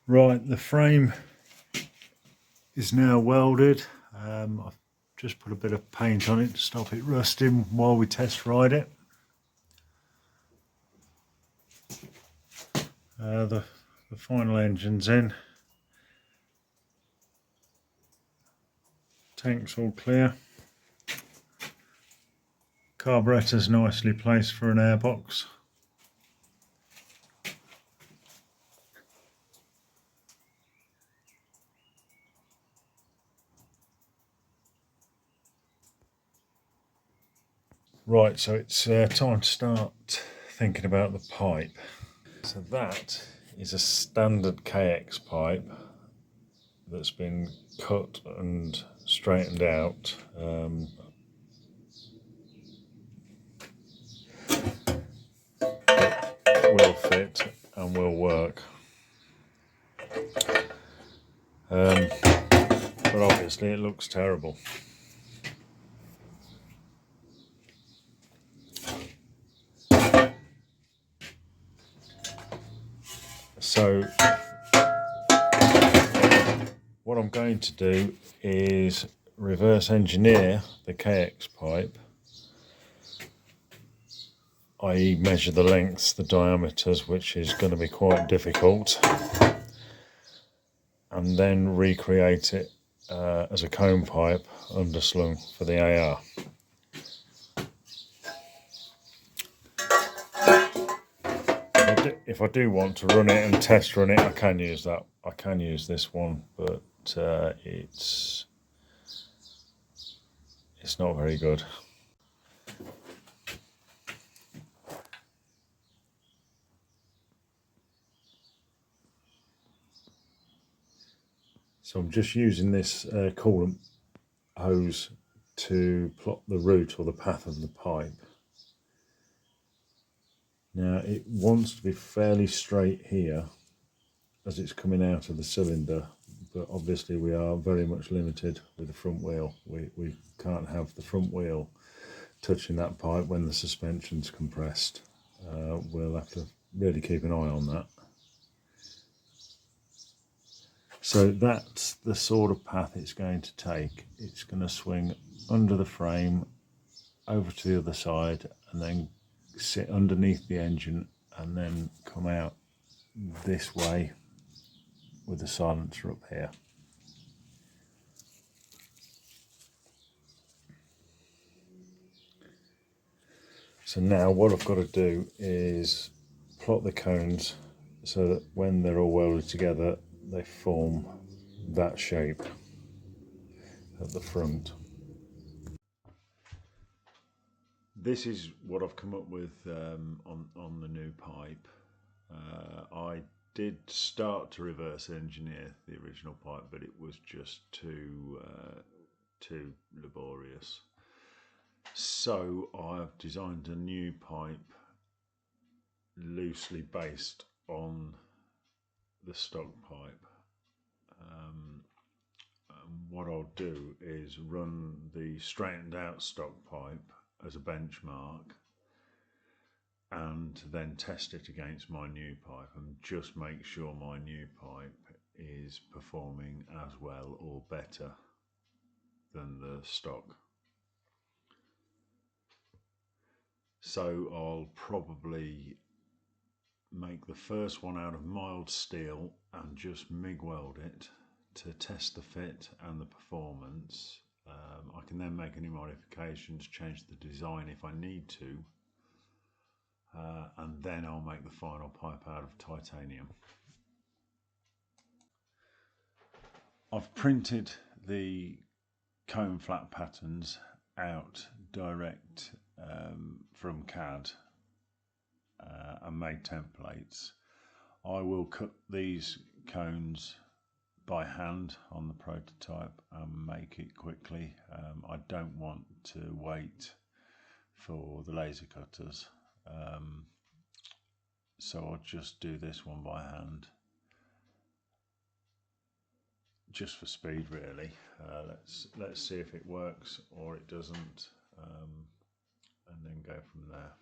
Right, the frame is now welded. I've just put a bit of paint on it to stop it rusting while we test ride it. The final engine's in. Tank's all clear. Carburettor's nicely placed for an airbox. Right, so it's time to start thinking about the pipe. So that is a standard KX pipe that's been cut and straightened out. Will fit and will work. But obviously it looks terrible. So what I'm going to do is reverse engineer the KX pipe, i.e. measure the lengths, the diameters, which is going to be quite difficult, and then recreate it as a cone pipe underslung for the AR. If I do want to run it and test run it, I can use that. I can use this one, but it's not very good. So I'm just using this coolant hose to plot the route or the path of the pipe. Now it wants to be fairly straight here as it's coming out of the cylinder, but obviously we are very much limited with the front wheel. We can't have the front wheel touching that pipe when the suspension's compressed. We'll have to really keep an eye on that. So that's the sort of path it's going to take. It's going to swing under the frame, over to the other side, and then sit underneath the engine, and then come out this way with the silencer up here. So now what I've got to do is plot the cones so that when they're all welded together, they form that shape at the front. This is what I've come up with on the new pipe. I did start to reverse engineer the original pipe, but it was just too laborious. So I've designed a new pipe loosely based on the stock pipe. What I'll do is run the straightened out stock pipe as a benchmark and then test it against my new pipe and just make sure my new pipe is performing as well or better than the stock. So I'll probably make the first one out of mild steel and just MIG weld it to test the fit and the performance. I can can then make any modifications, change the design if I need to, and then I'll make the final pipe out of titanium. I've printed the cone flap patterns out direct from CAD and made templates. I will cut these cones by hand on the prototype and make it quickly. I don't want to wait for the laser cutters, so I'll just do this one by hand, just for speed really. Let's see if it works or it doesn't, and then go from there.